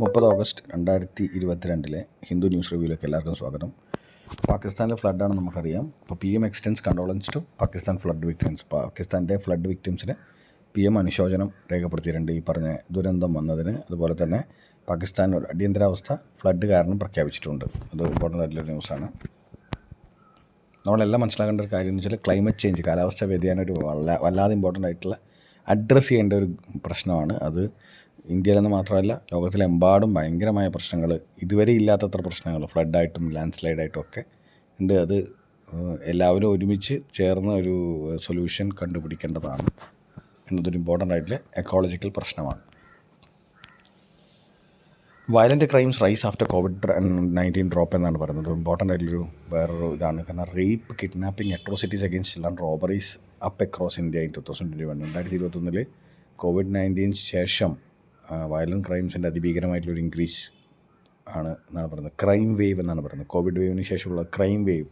30 August 2022 Hindu news റിവ്യൂയിലേക്ക് എല്ലാവർക്കും സ്വാഗതം. പാകിസ്ഥാനിലെ ഫ്ലഡാണ് നമുക്കറിയാം. ഇപ്പോൾ PM extends condolences to Pakistan flood victims. പാകിസ്ഥാൻ്റെ ഫ്ലഡ് വിക്ടിംസിന് PM അനുശോചനം രേഖപ്പെടുത്തിയിട്ടുണ്ട് ഈ പറഞ്ഞ ദുരന്തം വന്നതിന്. അതുപോലെ തന്നെ പാകിസ്ഥാൻ ഒരു അടിയന്തരാവസ്ഥ ഫ്ലഡ് കാരണം പ്രഖ്യാപിച്ചിട്ടുണ്ട്. അത് ഇമ്പോർട്ടൻ്റ് ആയിട്ടുള്ള ന്യൂസാണ്. നമ്മളെല്ലാം മനസ്സിലാക്കേണ്ട ഒരു കാര്യം എന്ന് വെച്ചാൽ ക്ലൈമറ്റ് ചേഞ്ച്, കാലാവസ്ഥാ വ്യതിയാനം ഒരു വല്ലാതെ ഇമ്പോർട്ടൻ്റ് ആയിട്ടുള്ള അഡ്രസ്സ് ചെയ്യേണ്ട ഒരു പ്രശ്നമാണ്. അത് ഇന്ത്യയിലെന്ന് മാത്രമല്ല ലോകത്തിലെമ്പാടും ഭയങ്കരമായ പ്രശ്നങ്ങൾ, ഇതുവരെ ഇല്ലാത്തത്ര പ്രശ്നങ്ങൾ ഫ്ലഡായിട്ടും ലാൻഡ് സ്ലൈഡായിട്ടും ഒക്കെ ഉണ്ട്. അത് എല്ലാവരും ഒരുമിച്ച് ചേർന്ന് ഒരു സൊല്യൂഷൻ കണ്ടുപിടിക്കേണ്ടതാണ് എന്നതൊരു ഇമ്പോർട്ടൻ്റ് ആയിട്ടുള്ള എക്കോളജിക്കൽ പ്രശ്നമാണ്. Violent crimes rise after COVID-19 drop എന്നാണ് പറയുന്നത്. ഇമ്പോർട്ടൻ്റ് ആയിട്ടുള്ളൊരു വേറൊരു ഇതാണ്. കാരണം rape, kidnapping, atrocities against children, robberies up across India in 2021. 2021 COVID-19 ശേഷം വയലൻ്റ് ക്രൈംസിൻ്റെ അതിഭീകരമായിട്ടുള്ളൊരു ഇൻക്രീസ് ആണ് എന്നാണ് പറയുന്നത്. ക്രൈം വേവ് എന്നാണ് പറയുന്നത്. കോവിഡ് വേവിന് ശേഷമുള്ള crime wave.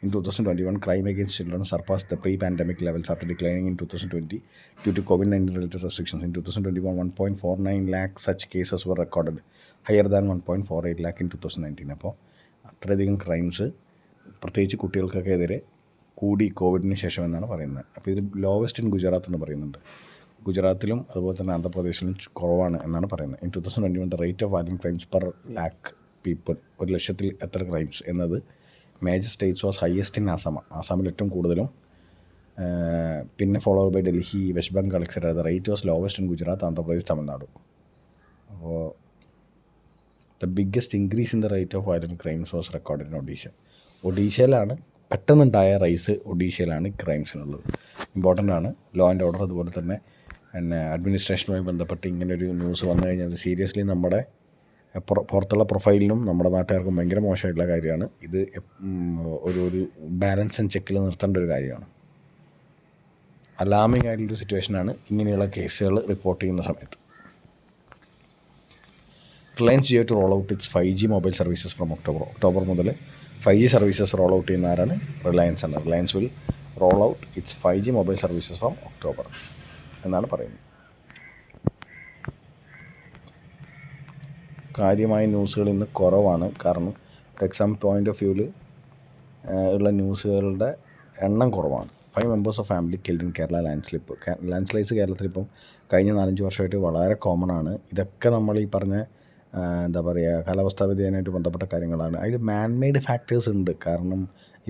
In 2021, crime against children surpassed the pre-pandemic levels after declining in 2020 due to COVID-19 related restrictions. In 2021, 1.49 lakh such cases were recorded, higher than 1.48 lakh in 2019. അപ്പോൾ അത്രയധികം crimes പ്രത്യേകിച്ച് കുട്ടികൾക്കൊക്കെ എതിരെ കൂടി കോവിഡിന് ശേഷം എന്നാണ് പറയുന്നത്. അപ്പോൾ ഇത് ലോവസ്റ്റ് ഇൻ ഗുജറാത്ത് എന്ന് പറയുന്നുണ്ട്. ഗുജറാത്തിലും അതുപോലെ തന്നെ ആന്ധ്രാപ്രദേശിലും കുറവാണ് എന്നാണ് പറയുന്നത്. In 2021, the rate of violent crimes per lakh people, 1,00,000 എത്ര ക്രൈംസ് എന്നത് major states was highest in Assam. ആസാമിൽ ഏറ്റവും കൂടുതലും, പിന്നെ follow by Delhi, West Bengal etcetera. The rate was lowest in Gujarat, Andhra Pradesh, Tamil Nadu. അപ്പോൾ the biggest increase in the rate of violent crimes was recorded in Odisha. ഒഡീഷയിലാണ് പെട്ടെന്നുണ്ടായ rise, ഒഡീഷയിലാണ് ക്രൈംസിനുള്ളത്. ഇമ്പോർട്ടൻ്റ് ആണ്. ലോ ആൻഡ് ഓർഡർ അതുപോലെ തന്നെ അഡ്മിനിസ്ട്രേഷനുമായി ബന്ധപ്പെട്ട് ഇങ്ങനൊരു ന്യൂസ് വന്നു കഴിഞ്ഞാൽ സീരിയസ്ലി നമ്മുടെ പുറത്തുള്ള പ്രൊഫൈലിനും നമ്മുടെ നാട്ടുകാർക്കും ഭയങ്കര മോശമായിട്ടുള്ള കാര്യമാണ്. ഇത് ഒരു ബാലൻസ് ആൻഡ് ചെക്കിൽ നിർത്തേണ്ട ഒരു കാര്യമാണ്. അലാമിംഗ് ആയിട്ടുള്ളൊരു സിറ്റുവേഷനാണ് ഇങ്ങനെയുള്ള കേസുകൾ റിപ്പോർട്ട് ചെയ്യുന്ന സമയത്ത്. Reliance Jio to roll out its 5G mobile services from October മുതൽ 5G സർവീസസ് റോൾ ഔട്ട് ചെയ്യുന്ന ആരാണ്? റിലയൻസ് ആണ്. Reliance will roll out its 5G mobile services from October എന്നാണ് പറയുന്നത്. കാര്യമായ ന്യൂസുകൾ ഇന്ന് കുറവാണ്. കാരണം ഒരു എക്സാം പോയിൻ്റ് ഓഫ് വ്യൂവിൽ ഉള്ള ന്യൂസുകളുടെ എണ്ണം കുറവാണ്. 5 members of family killed in Kerala land slides കേരളത്തിൽ ഇപ്പം കഴിഞ്ഞ 4-5 വർഷമായിട്ട് വളരെ കോമൺ ആണ്. ഇതൊക്കെ നമ്മൾ ഈ പറഞ്ഞ എന്താ പറയുക കാലാവസ്ഥാ വ്യതിയാനമായിട്ട് ബന്ധപ്പെട്ട കാര്യങ്ങളാണ്. അതിൽ മാൻമെയ്ഡ് ഫാക്ടേഴ്സ് ഉണ്ട്. കാരണം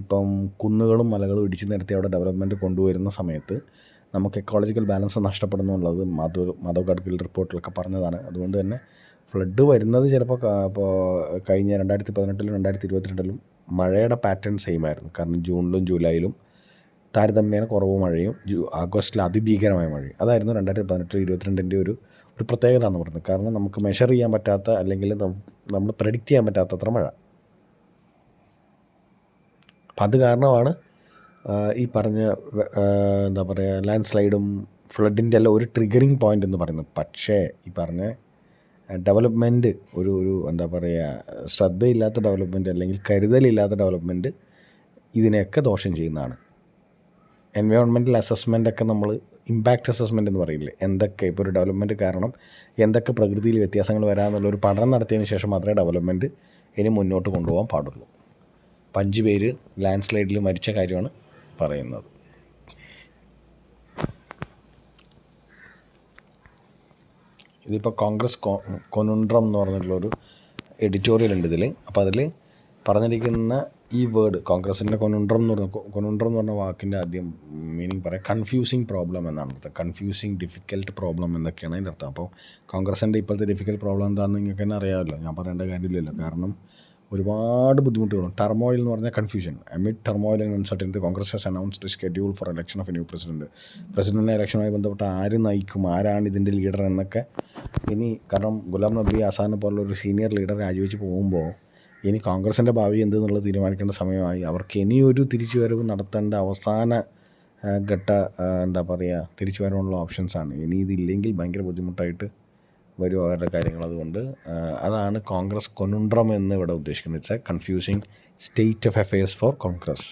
ഇപ്പം കുന്നുകളും മലകളും ഇടിച്ചു നിരത്തി അവിടെ ഡെവലപ്മെൻറ്റ് കൊണ്ടുവരുന്ന സമയത്ത് നമുക്ക് എക്കോളജിക്കൽ ബാലൻസ് നഷ്ടപ്പെടുന്നു എന്നുള്ളത് മാധവ് ഗഡ്ഗിൽ റിപ്പോർട്ടിലൊക്കെ പറഞ്ഞതാണ്. അതുകൊണ്ട് തന്നെ ഫ്ലഡ് വരുന്നത് ചിലപ്പോൾ ഇപ്പോൾ കഴിഞ്ഞ 2018 2022 മഴയുടെ പാറ്റേൺ സെയിം ആയിരുന്നു. കാരണം ജൂണിലും ജൂലൈയിലും താരതമ്യേന കുറവ് മഴയും ആഗസ്റ്റിൽ അതിഭീകരമായ മഴയും. അതായിരുന്നു 2018-2022 ഒരു പ്രത്യേകത എന്ന് പറയുന്നത്. കാരണം നമുക്ക് മെഷർ ചെയ്യാൻ പറ്റാത്ത, അല്ലെങ്കിൽ നമ്മൾ പ്രെഡിക്റ്റ് ചെയ്യാൻ പറ്റാത്തത്ര മഴ. അപ്പം അത് കാരണമാണ് ഈ പറഞ്ഞ എന്താ പറയുക ലാൻഡ് സ്ലൈഡും ഫ്ലഡിൻ്റെ എല്ലാം ഒരു ട്രിഗറിങ് പോയിൻ്റ് എന്ന് പറയുന്നത്. പക്ഷേ ഈ പറഞ്ഞ ഡെവലപ്മെൻറ്റ് ഒരു എന്താ പറയുക ശ്രദ്ധയില്ലാത്ത ഡെവലപ്മെൻറ്റ് അല്ലെങ്കിൽ കരുതലില്ലാത്ത ഡെവലപ്മെൻറ്റ് ഇതിനെയൊക്കെ ദോഷം ചെയ്യുന്നതാണ്. എൻവയോൺമെൻറ്റൽ അസസ്മെൻ്റൊക്കെ നമ്മൾ ഇമ്പാക്റ്റ് അസസ്മെൻ്റ് എന്ന് പറയില്ലേ, എന്തൊക്കെ ഇപ്പോൾ ഒരു ഡെവലപ്മെൻറ്റ് കാരണം എന്തൊക്കെ പ്രകൃതിയിൽ വ്യത്യാസങ്ങൾ വരാമെന്നുള്ളൊരു പഠനം നടത്തിയതിന് ശേഷം മാത്രമേ ഡെവലപ്മെൻറ്റ് ഇനി മുന്നോട്ട് കൊണ്ടുപോകാൻ പാടുള്ളൂ. 5 പേര് ലാൻഡ് സ്ലൈഡിൽ മരിച്ച കാര്യമാണ് പറയുന്നത്. ഇതിപ്പോൾ കോൺഗ്രസ് കൊനുണ്ട്രം എന്ന് പറഞ്ഞിട്ടുള്ളൊരു എഡിറ്റോറിയൽ ഉണ്ട് ഇതിൽ. അപ്പോൾ അതിൽ പറഞ്ഞിരിക്കുന്ന ഈ വേർഡ് കോൺഗ്രസിൻ്റെ കൊനുണ്ട്രം എന്ന് പറഞ്ഞ വാക്കിൻ്റെ ആദ്യം മീനിങ് പറയാം കൺഫ്യൂസിങ് പ്രോബ്ലം എന്നാണ് അർത്ഥം. കൺഫ്യൂസിങ് ഡിഫിക്കൽട്ട് പ്രോബ്ലം എന്നൊക്കെയാണ് അതിൻ്റെ അർത്ഥം. അപ്പോൾ കോൺഗ്രസിൻ്റെ ഇപ്പോഴത്തെ ഡിഫിക്കൽട്ട് പ്രോബ്ലം എന്താണെന്ന് നിങ്ങൾക്ക് തന്നെ അറിയാമല്ലോ, ഞാൻ പറയേണ്ട കാര്യമില്ലല്ലോ. കാരണം ഒരുപാട് ബുദ്ധിമുട്ടുകളും. ടർമോയിൽ എന്ന് പറഞ്ഞാൽ confusion. Amid turmoil and uncertainty Congress has announced schedule for election of a new president. പ്രസിഡന്റിൻ്റെ ഇലക്ഷനുമായി ബന്ധപ്പെട്ട് ആര് നയിക്കും, ആരാണ് ഇതിൻ്റെ ലീഡർ എന്നൊക്കെ ഇനി, കാരണം ഗുലാം നബി ആസാദിനെ പോലുള്ള ഒരു സീനിയർ ലീഡർ രാജിവെച്ച് പോകുമ്പോൾ ഇനി കോൺഗ്രസിൻ്റെ ഭാവി എന്തെന്നുള്ളത് തീരുമാനിക്കേണ്ട സമയമായി. അവർക്ക് ഇനിയൊരു തിരിച്ചുവരവ് നടത്തേണ്ട അവസാന ഘട്ട എന്താ പറയുക തിരിച്ചുവരവുള്ള ഓപ്ഷൻസാണ്. ഇനി ഇതില്ലെങ്കിൽ ഭയങ്കര ബുദ്ധിമുട്ടായിട്ട് വരും അവരുടെ കാര്യങ്ങൾ. അതുകൊണ്ട് അതാണ് കോൺഗ്രസ് കൊനുണ്ട്രം എന്ന് ഇവിടെ ഉദ്ദേശിക്കുന്നത്. It's a confusing state of affairs for Congress.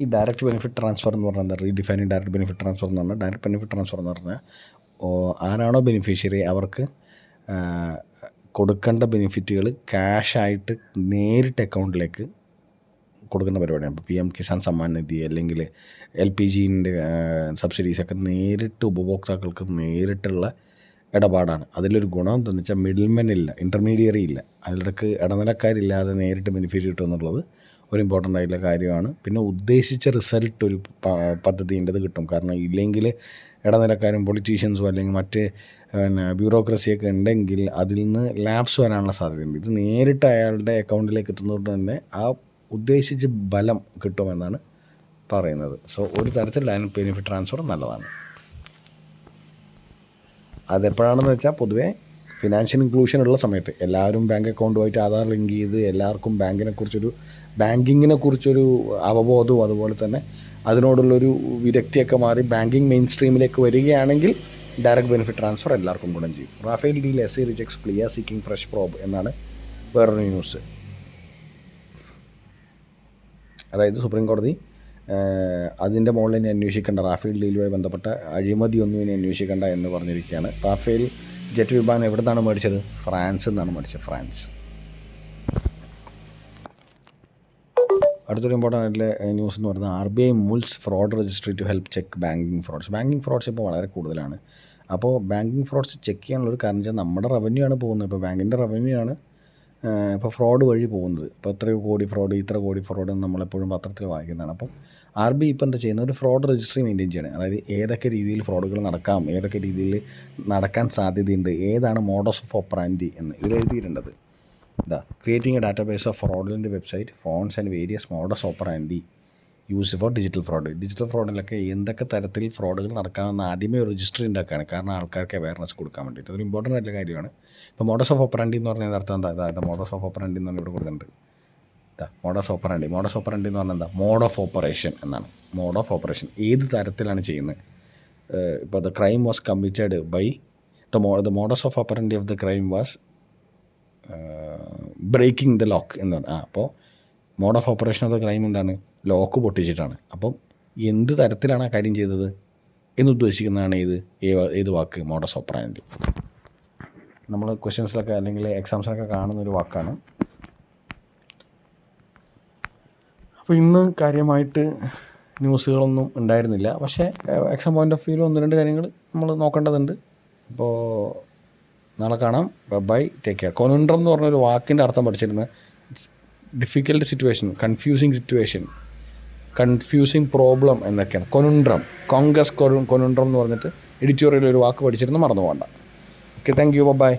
ഈ ഡയറക്റ്റ് ബെനിഫിറ്റ് ട്രാൻസ്ഫർ എന്ന് പറഞ്ഞാൽ എന്താ, റീഡിഫൈനിങ് ഡയറക്റ്റ് ബെനിഫിറ്റ് ട്രാൻസ്ഫർ എന്ന് പറഞ്ഞാൽ, ഡയറക്റ്റ് ബെനിഫിറ്റ് ട്രാൻസ്ഫർ എന്ന് പറഞ്ഞാൽ ആരാണോ ബെനിഫിഷ്യറി അവർക്ക് കൊടുക്കേണ്ട ബെനിഫിറ്റുകൾ ക്യാഷായിട്ട് നേരിട്ട് അക്കൗണ്ടിലേക്ക് കൊടുക്കുന്ന പരിപാടിയാണ്. ഇപ്പോൾ PM കിസാൻ സമ്മാൻ നിധി അല്ലെങ്കിൽ LPGൻ്റെ സബ്സിഡീസൊക്കെ നേരിട്ട് ഉപഭോക്താക്കൾക്ക് നേരിട്ടുള്ള ഇടപാടാണ്. അതിലൊരു ഗുണം എന്താണെന്ന് വെച്ചാൽ മിഡിൽമെൻ ഇല്ല, ഇൻ്റർമീഡിയറി ഇല്ല, അതിലേക്ക് ഇടനിലക്കാരില്ലാതെ നേരിട്ട് ബെനിഫിറ്റ് കിട്ടുക എന്നുള്ളത് ഒരു ഇമ്പോർട്ടൻ്റ് ആയിട്ടുള്ള കാര്യമാണ്. പിന്നെ ഉദ്ദേശിച്ച റിസൾട്ട് ഒരു പദ്ധതിൻ്റെത് കിട്ടും. കാരണം ഇല്ലെങ്കിൽ ഇടനിലക്കാരും പൊളിറ്റീഷ്യൻസും അല്ലെങ്കിൽ മറ്റ് ബ്യൂറോക്രസിയൊക്കെ ഉണ്ടെങ്കിൽ അതിൽ നിന്ന് ലാപ്സ് വരാനുള്ള സാധ്യതയുണ്ട്. ഇത് നേരിട്ട് അയാളുടെ അക്കൗണ്ടിലേക്ക് എത്തുന്നതുകൊണ്ട് തന്നെ ആ ഉദ്ദേശിച്ച ബലം കിട്ടുമെന്നാണ് പറയുന്നത്. സോ ഒരു തരത്തിൽ ഡയറക്റ്റ് ബെനിഫിറ്റ് ട്രാൻസ്ഫർ നല്ലതാണ്. അതെപ്പോഴാണെന്ന് വെച്ചാൽ പൊതുവേ ഫിനാൻഷ്യൽ ഇൻക്ലൂഷൻ ഉള്ള സമയത്ത് എല്ലാവരും ബാങ്ക് അക്കൗണ്ടുമായിട്ട് ആധാർ ലിങ്ക് ചെയ്ത് എല്ലാവർക്കും ബാങ്കിങ്ങിനെ കുറിച്ചൊരു അവബോധവും അതുപോലെ തന്നെ അതിനോടുള്ളൊരു വിരക്തിയൊക്കെ മാറി ബാങ്കിങ് മെയിൻ സ്ട്രീമിലേക്ക് വരികയാണെങ്കിൽ ഡയറക്റ്റ് ബെനിഫിറ്റ് ട്രാൻസ്ഫർ എല്ലാവർക്കും ഗുണം ചെയ്യും. Rafale deal SI rejects plea seeking fresh probe എന്നാണ് വേറൊരു ന്യൂസ്. അതായത് സുപ്രീം കോടതി അതിൻ്റെ മുകളിൽ ഇനി അന്വേഷിക്കേണ്ട, റാഫേൽ ഡീലുമായി ബന്ധപ്പെട്ട അഴിമതിയൊന്നും ഇനി അന്വേഷിക്കേണ്ട എന്ന് പറഞ്ഞിരിക്കുകയാണ്. റാഫേൽ ജെറ്റ് വിമാനം എവിടെ നിന്നാണ് മേടിച്ചത്? ഫ്രാൻസിൽ നിന്നാണ് മേടിച്ചത്, ഫ്രാൻസ്. അടുത്തൊരു ഇമ്പോർട്ടൻ്റ് ആയിട്ടുള്ള ന്യൂസ് എന്ന് പറയുന്നത് RBI moves fraud registry to help check banking frauds. Banking frauds ഇപ്പോൾ വളരെ കൂടുതലാണ്. അപ്പോൾ ബാങ്കിങ് ഫ്രോഡ്സ് ചെക്ക് ചെയ്യാനുള്ളൊരു കാരണം വെച്ചാൽ നമ്മുടെ റവന്യൂ ആണ് പോകുന്നത്. ഇപ്പോൾ ബാങ്കിൻ്റെ റവന്യൂ ആണ് ഇപ്പോൾ ഫ്രോഡ് വഴി പോകുന്നത്. ഇപ്പോൾ എത്രയോ കോടി ഫ്രോഡ്, ഇത്ര കോടി ഫ്രോഡ് എന്ന് നമ്മളെപ്പോഴും പത്രത്തിൽ വായിക്കുന്നതാണ്. അപ്പം RBI ഇപ്പോൾ എന്താ ചെയ്യുന്നത്, ഒരു ഫ്രോഡ് രജിസ്ട്രി മെയിൻറ്റെയിൻ ചെയ്യണം. അതായത് ഏതൊക്കെ രീതിയിൽ ഫ്രോഡുകൾ നടക്കാം, ഏതൊക്കെ രീതിയിൽ നടക്കാൻ സാധ്യതയുണ്ട്, ഏതാണ് മോഡസ് ഓഫ് ഓപ്പറാൻഡി എന്ന് ഇതിൽ എഴുതിയിട്ടുണ്ടത്. Creating a database of fraudulent website phones and various modus operandi use for digital fraud. Digital ഫ്രോഡിലൊക്കെ എന്തൊക്കെ തരത്തിൽ ഫ്രോഡുകൾ നടക്കാമെന്ന് ആദ്യമേ ഒരു രജിസ്റ്റർ ഉണ്ടാക്കുകയാണ്. കാരണം ആൾക്കാർക്ക് അവയർനെസ് കൊടുക്കാൻ വേണ്ടിയിട്ട്. അതൊരു ഇമ്പോർട്ടൻ്റ് ആയിട്ടുള്ള കാര്യമാണ്. ഇപ്പോൾ മോഡസ് ഓഫ് ഓപ്പറാൻഡി എന്ന് പറഞ്ഞാൽ അർത്ഥം എന്താ? അതായത് മോഡസ് ഓഫ് ഓപ്പറാൻഡി എന്ന് പറഞ്ഞാൽ ഇവിടെ കൊടുക്കുന്നുണ്ട്. മോഡസ് ഓപ്പറാൻഡി എന്ന് പറഞ്ഞാൽ എന്താ? മോഡ് ഓഫ് ഓപ്പറേഷൻ എന്നാണ്. മോഡ് ഓഫ് ഓപ്പറേഷൻ ഏത് തരത്തിലാണ് ചെയ്യുന്നത്. ഇപ്പോൾ the crime was committed by the modus of operandi of the crime was breaking the lock എന്നാണ്. അപ്പോൾ mode of operation of the crime എന്താണ്? ലോക്ക് പൊട്ടിച്ചിട്ടാണ്. അപ്പം എന്ത് തരത്തിലാണ് ആ കാര്യം ചെയ്തത് എന്നുദ്ദേശിക്കുന്നതാണ് ഏത് വാക്ക്? Modus operandi. നമ്മൾ ക്വസ്റ്റ്യൻസിലൊക്കെ അല്ലെങ്കിൽ എക്സാംസിലൊക്കെ കാണുന്നൊരു വാക്കാണ്. അപ്പോൾ ഇന്ന് കാര്യമായിട്ട് ന്യൂസുകളൊന്നും ഉണ്ടായിരുന്നില്ല. പക്ഷേ എക്സാം പോയിൻ്റ് ഓഫ് വ്യൂവിൽ 1-2 കാര്യങ്ങൾ നമ്മൾ നോക്കേണ്ടതുണ്ട്. അപ്പോൾ നാളെ കാണാം. By, take care. കൊനുണ്ട്രം എന്ന് പറഞ്ഞൊരു വാക്കിൻ്റെ അർത്ഥം പഠിച്ചിരുന്നത് ഡിഫിക്കൽട്ട് സിറ്റുവേഷൻ, കൺഫ്യൂസിങ് പ്രോബ്ലം എന്നൊക്കെയാണ്. കൊനുണ്ട്രം, കൊൺഗ്രസ് കൊനുണ്ട്രം എന്ന് പറഞ്ഞിട്ട് എഡിറ്റോറിയൽ ഒരു വാക്ക് പഠിച്ചിരുന്നു, മറന്നു പോകണ്ട. Okay, thank you, by.